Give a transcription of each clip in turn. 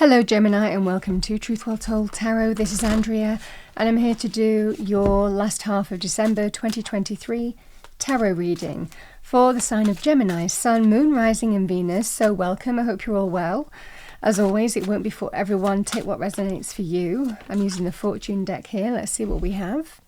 Hello Gemini and welcome to Truth Well Told Tarot. This is Andrea and I'm here to do your last half of December 2023 tarot reading for the sign of Gemini, Sun, Moon, Rising and Venus. So welcome, I hope you're all well. As always, it won't be for everyone. Take what resonates for you. I'm using the fortune deck here. Let's see what we have.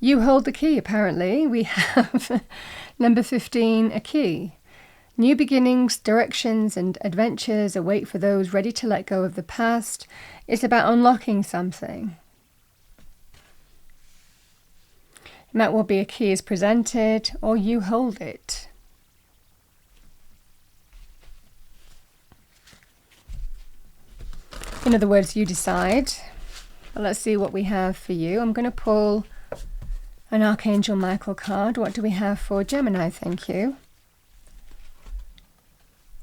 You hold the key, apparently. We have number 15, a key. New beginnings, directions and adventures await for those ready to let go of the past. It's about unlocking something. And that will be a key is presented or you hold it. In other words, you decide. Well, let's see what we have for you. I'm going to pull an Archangel Michael card. What do we have for Gemini? Thank you.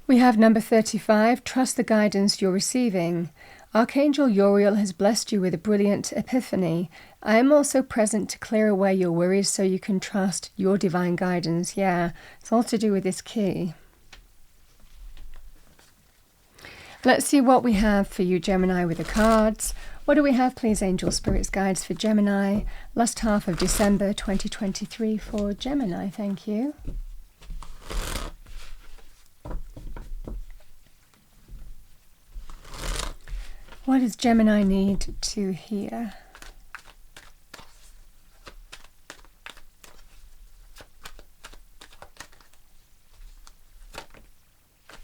We have number 35, trust the guidance you're receiving. Archangel Uriel has blessed you with a brilliant epiphany. I am also present to clear away your worries so you can trust your divine guidance. Yeah, it's all to do with this key. Let's see what we have for you, Gemini, with the cards. What do we have, please, Angel Spirits Guides for Gemini? Last half of December 2023 for Gemini. Thank you. What does Gemini need to hear?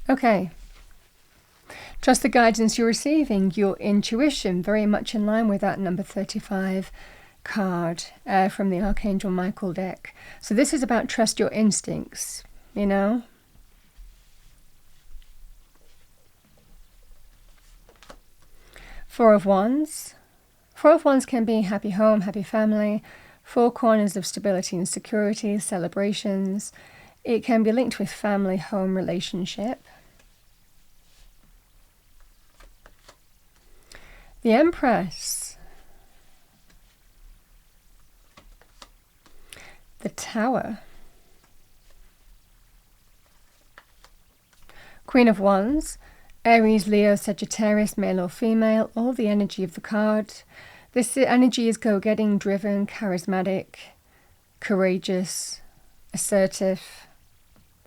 Okay. Trust the guidance you're receiving, your intuition, very much in line with that number 35 card from the Archangel Michael deck. So this is about trust your instincts, you know. Four of Wands. Four of Wands can be happy home, happy family, four corners of stability and security, celebrations. It can be linked with family, home, relationship. The Empress. The Tower. Queen of Wands. Aries, Leo, Sagittarius, male or female, all the energy of the card. This energy is go-getting, driven, charismatic, courageous, assertive,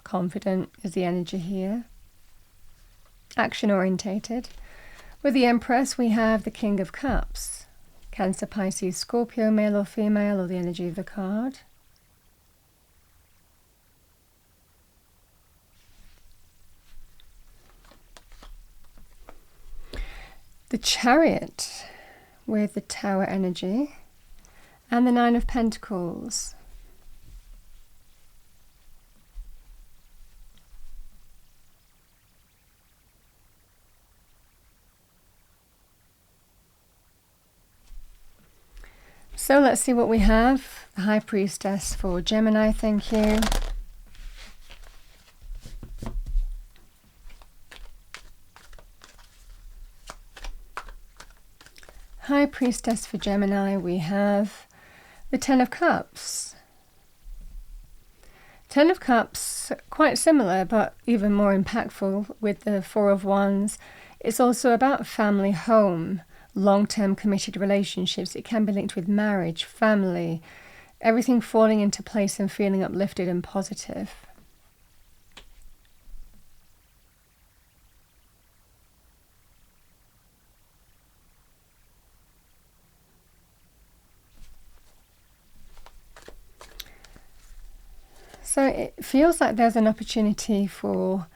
confident is the energy here. Action-orientated. With the Empress, we have the King of Cups. Cancer, Pisces, Scorpio, male or female, or the energy of the card. The Chariot with the Tower energy. And the Nine of Pentacles. So let's see what we have. The High Priestess for Gemini, thank you. High Priestess for Gemini, we have the Ten of Cups. Ten of Cups, quite similar, but even more impactful with the Four of Wands. It's also about family, home, long-term committed relationships. It can be linked with marriage, family, everything falling into place and feeling uplifted and positive. So it feels like there's an opportunity for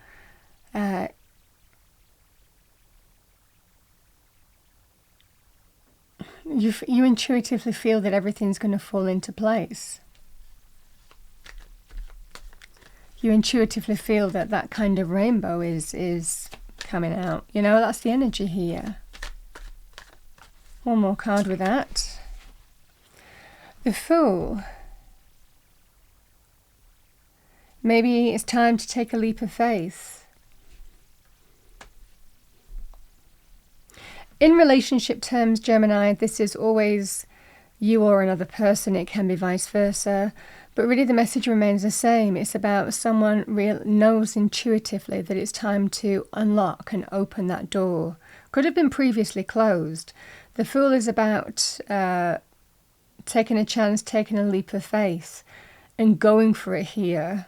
you intuitively feel that everything's going to fall into place. You intuitively feel that that kind of rainbow is coming out. You know, that's the energy here. One more card with that. The Fool. Maybe it's time to take a leap of faith. In relationship terms, Gemini, this is always you or another person. It can be vice versa. But really the message remains the same. It's about someone knows intuitively that it's time to unlock and open that door Could have been previously closed. The Fool is about taking a chance, taking a leap of faith and going for it here.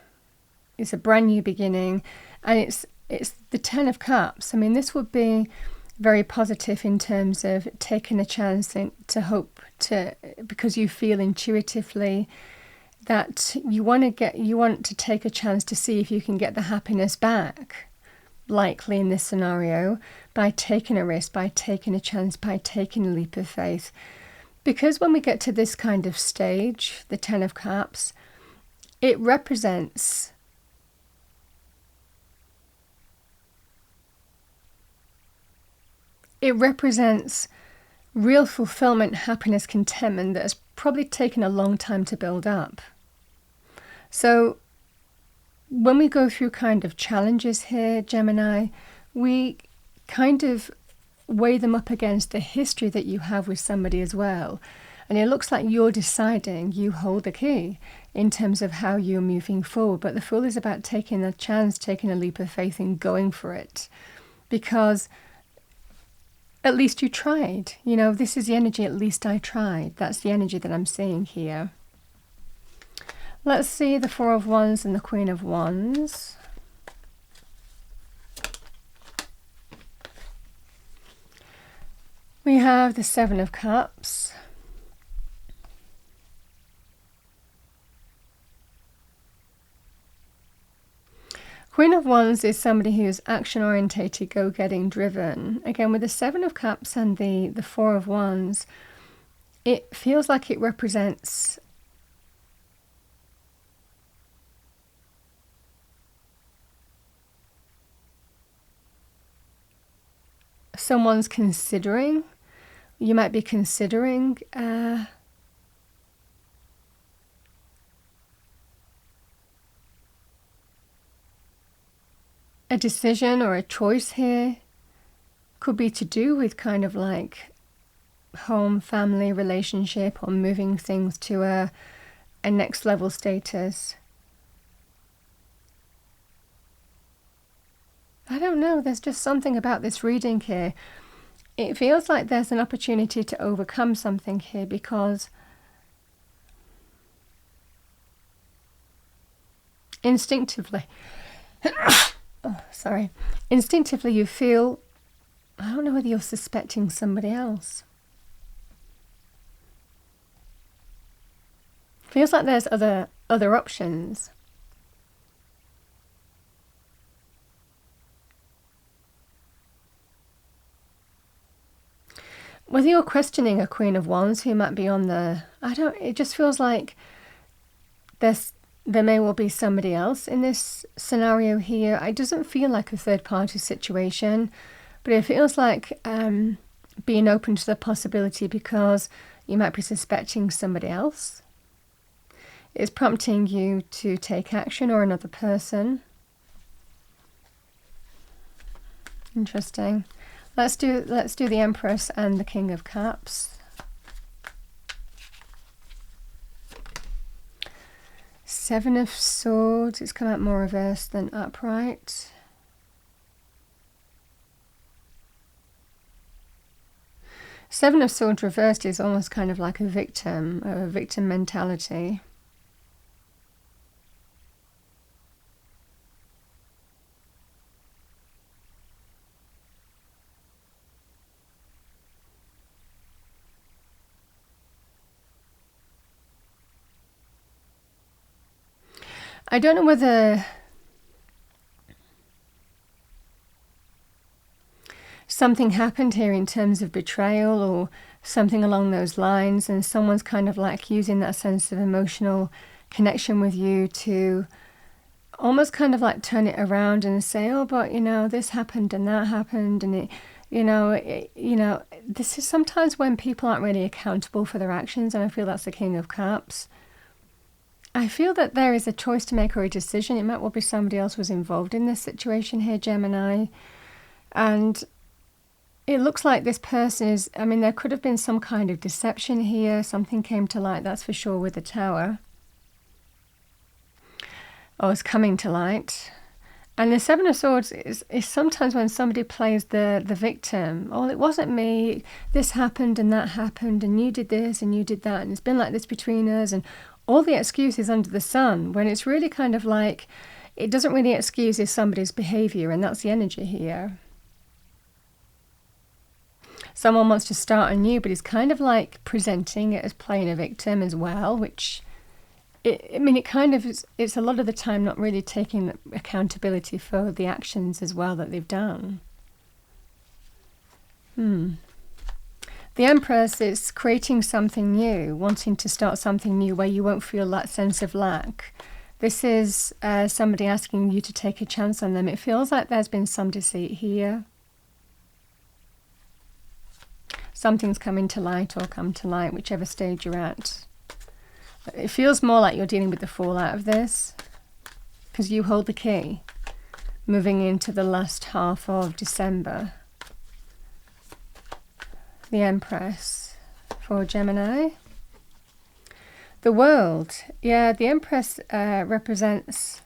It's a brand new beginning, and it's the Ten of Cups. I mean, this would be very positive in terms of taking a chance and to hope to, because you feel intuitively that you want to take a chance to see if you can get the happiness back, likely in this scenario, by taking a risk, by taking a chance, by taking a leap of faith. Because when we get to this kind of stage, the Ten of Cups, it represents real fulfillment, happiness, contentment that has probably taken a long time to build up. So when we go through kind of challenges here, Gemini, we kind of weigh them up against the history that you have with somebody as well. And it looks like you're deciding, you hold the key in terms of how you're moving forward. But the Fool is about taking a chance, taking a leap of faith and going for it. Because at least you tried. You know, this is the energy, at least I tried. That's the energy that I'm seeing here. Let's see the Four of Wands and the Queen of Wands. We have the Seven of Cups. Queen of Wands is somebody who's action-orientated, go-getting, driven. Again, with the Seven of Cups and the Four of Wands, it feels like it represents someone's considering. You might be considering a decision or a choice here. Could be to do with kind of like home, family, relationship, or moving things to a next level status. I don't know, there's just something about this reading here. It feels like there's an opportunity to overcome something here because instinctively, instinctively you feel, I don't know whether you're suspecting somebody else. Feels like there's other options. Whether you're questioning a Queen of Wands who might be on the, it just feels like there may well be somebody else in this scenario here. It doesn't feel like a third party situation, but it feels like being open to the possibility because you might be suspecting somebody else. It's prompting you to take action, or another person. Interesting. Let's do the Empress and the King of Cups. Seven of Swords. It's come out more reversed than upright. Seven of Swords reversed is almost kind of like a victim mentality. I don't know whether something happened here in terms of betrayal or something along those lines, and someone's kind of like using that sense of emotional connection with you to almost kind of like turn it around and say, oh, but you know, this happened and that happened, and this is sometimes when people aren't really accountable for their actions, and I feel that's the King of Cups. I feel that there is a choice to make or a decision. It might well be somebody else was involved in this situation here, Gemini. And it looks like this person is, I mean, there could have been some kind of deception here. Something came to light, that's for sure, with the Tower. Or is coming to light. And the Seven of Swords is sometimes when somebody plays the victim. Oh, it wasn't me. This happened and that happened and you did this and you did that and it's been like this between us and all the excuses under the sun, when it's really kind of like it doesn't really excuse somebody's behaviour, and that's the energy here. Someone wants to start anew, but is kind of like presenting it as playing a victim as well, which... it kind of is, it's a lot of the time not really taking accountability for the actions as well that they've done. The Empress is creating something new, wanting to start something new where you won't feel that sense of lack. This is somebody asking you to take a chance on them. It feels like there's been some deceit here. Something's coming to light or come to light, whichever stage you're at. It feels more like you're dealing with the fallout of this, because you hold the key, moving into the last half of December. The Empress for Gemini. The World. Yeah, the Empress represents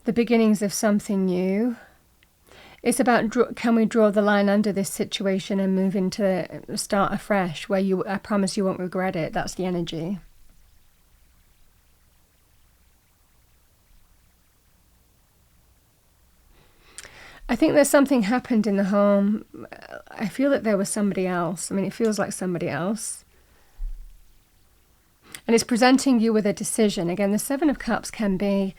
the beginnings of something new. It's about, can we draw the line under this situation and move into start afresh, where I promise you won't regret it. That's the energy. I think there's something happened in the home. I feel that there was somebody else. I mean, it feels like somebody else. And it's presenting you with a decision. Again, the Seven of Cups can be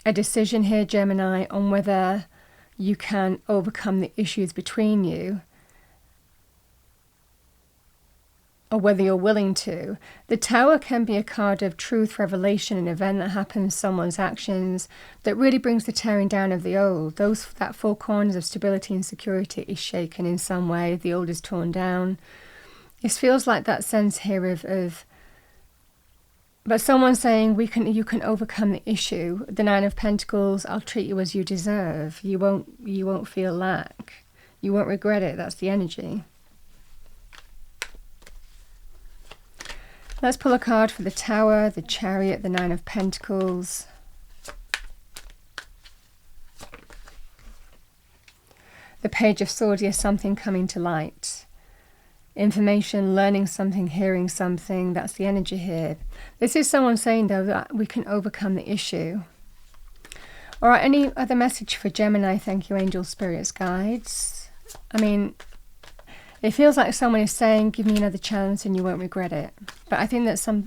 a decision here, Gemini, on whether you can overcome the issues between you, or whether you're willing to. The Tower can be a card of truth, revelation, an event that happens, someone's actions, that really brings the tearing down of the old. That four corners of stability and security is shaken in some way. The old is torn down. It feels like that sense here of but someone's saying you can overcome the issue. The Nine of Pentacles, I'll treat you as you deserve. You won't feel lack. You won't regret it. That's the energy. Let's pull a card for the Tower, the Chariot, the Nine of Pentacles. The Page of Swords, yes, something coming to light. Information, learning something, hearing something, that's the energy here. This is someone saying, though, that we can overcome the issue. All right, any other message for Gemini? Thank you, angels, spirits, guides. I mean, it feels like someone is saying, give me another chance and you won't regret it. But I think that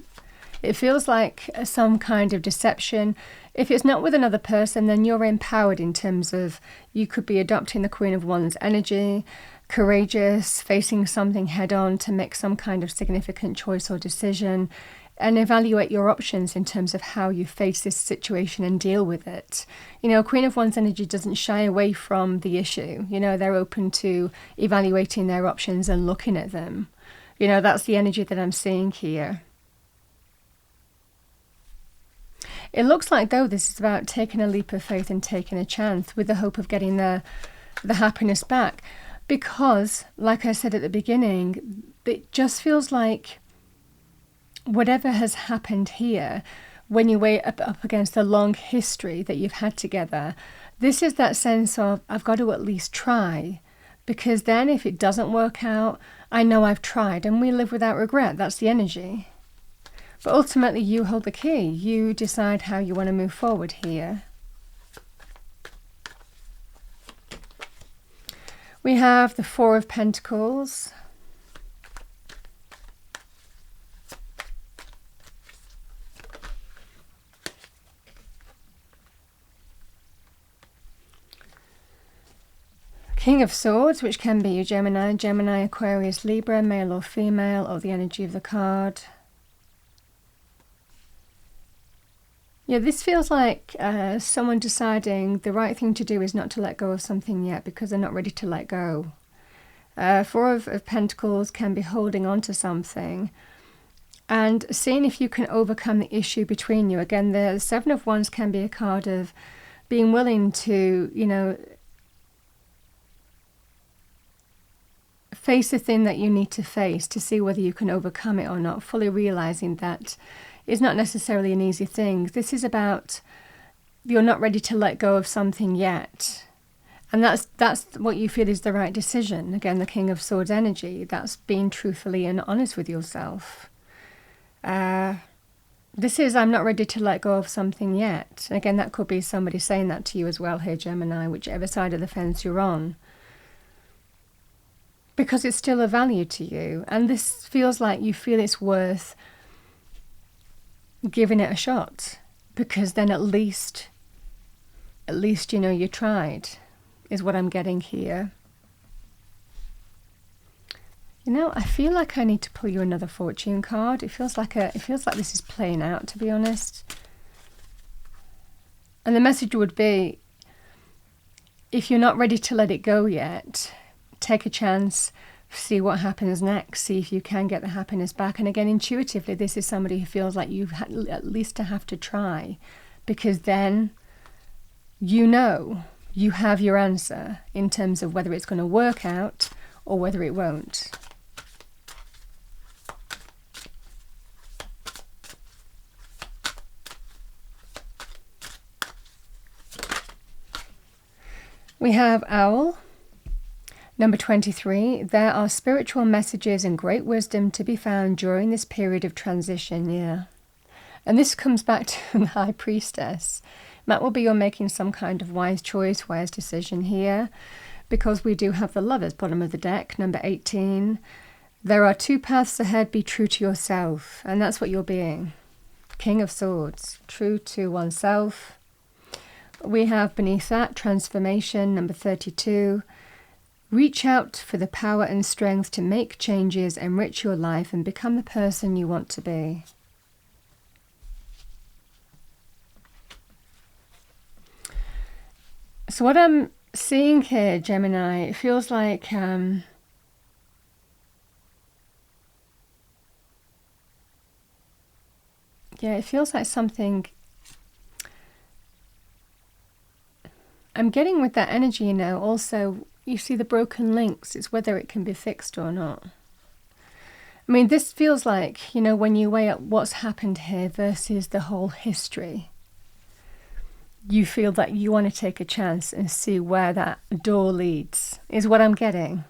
it feels like some kind of deception. If it's not with another person, then you're empowered in terms of you could be adopting the Queen of Wands energy, courageous, facing something head on to make some kind of significant choice or decision, and evaluate your options in terms of how you face this situation and deal with it. You know, Queen of Wands energy doesn't shy away from the issue. You know, they're open to evaluating their options and looking at them. You know, that's the energy that I'm seeing here. It looks like, though, this is about taking a leap of faith and taking a chance with the hope of getting the happiness back. Because, like I said at the beginning, it just feels like whatever has happened here, when you weigh up against the long history that you've had together, this is that sense of, I've got to at least try. Because then if it doesn't work out, I know I've tried, and we live without regret. That's the energy. But ultimately, you hold the key. You decide how you want to move forward here. We have the Four of Pentacles. King of Swords, which can be your Gemini, Aquarius, Libra, male or female, or the energy of the card. Yeah, this feels like someone deciding the right thing to do is not to let go of something yet because they're not ready to let go. Four of Pentacles can be holding on to something and seeing if you can overcome the issue between you. Again, the Seven of Wands can be a card of being willing to, you know, face the thing that you need to face to see whether you can overcome it or not, fully realizing that it's not necessarily an easy thing. This is about you're not ready to let go of something yet. And that's what you feel is the right decision. Again, the King of Swords energy. That's being truthfully and honest with yourself. This is, I'm not ready to let go of something yet. And again, that could be somebody saying that to you as well here, Gemini, whichever side of the fence you're on. Because it's still a value to you. And this feels like you feel it's worth giving it a shot. Because then at least, you know, you tried, is what I'm getting here. You know, I feel like I need to pull you another fortune card. It feels like this is playing out, to be honest. And the message would be, if you're not ready to let it go yet, take a chance, see what happens next, see if you can get the happiness back. And again, intuitively, this is somebody who feels like you at least have to try, because then you know you have your answer in terms of whether it's going to work out or whether it won't. We have Owl, number 23. There are spiritual messages and great wisdom to be found during this period of transition. Yeah. And this comes back to the High Priestess. That will be you're making some kind of wise choice, wise decision here, because we do have the Lovers, bottom of the deck, number 18. There are two paths ahead, be true to yourself. And that's what you're being. King of Swords, true to oneself. We have beneath that, Transformation, number 32. Reach out for the power and strength to make changes, enrich your life, and become the person you want to be. So what I'm seeing here, Gemini, it feels like yeah, it feels like something. I'm getting with that energy, you know, also, you see the broken links. It's whether it can be fixed or not. I mean, this feels like, you know, when you weigh up what's happened here versus the whole history, you feel that you want to take a chance and see where that door leads, is what I'm getting.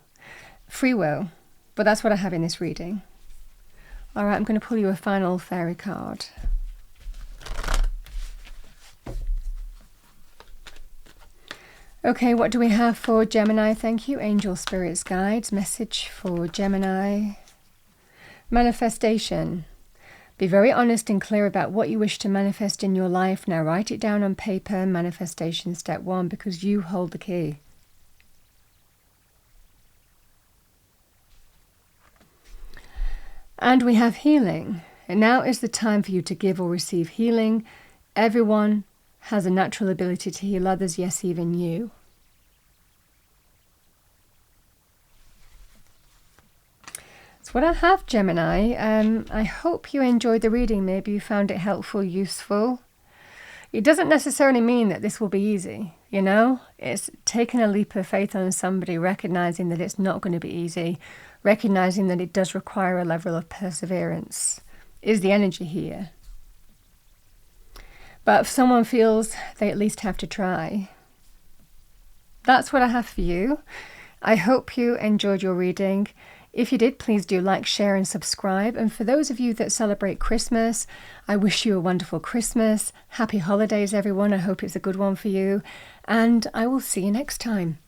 Free will, but that's what I have in this reading. All right, I'm going to pull you a final fairy card. Okay, what do we have for Gemini? Thank you, Angel Spirits Guides. Message for Gemini. Manifestation. Be very honest and clear about what you wish to manifest in your life. Now write it down on paper. Manifestation step 1, because you hold the key. And we have healing. And now is the time for you to give or receive healing. Everyone has a natural ability to heal others, yes, even you. That's what I have, Gemini. I hope you enjoyed the reading. Maybe you found it helpful, useful. It doesn't necessarily mean that this will be easy, you know? It's taking a leap of faith on somebody, recognizing that it's not going to be easy, recognizing that it does require a level of perseverance, is the energy here. But if someone feels they at least have to try, that's what I have for you. I hope you enjoyed your reading. If you did, please do like, share and subscribe. And for those of you that celebrate Christmas, I wish you a wonderful Christmas. Happy holidays, everyone. I hope it's a good one for you. And I will see you next time.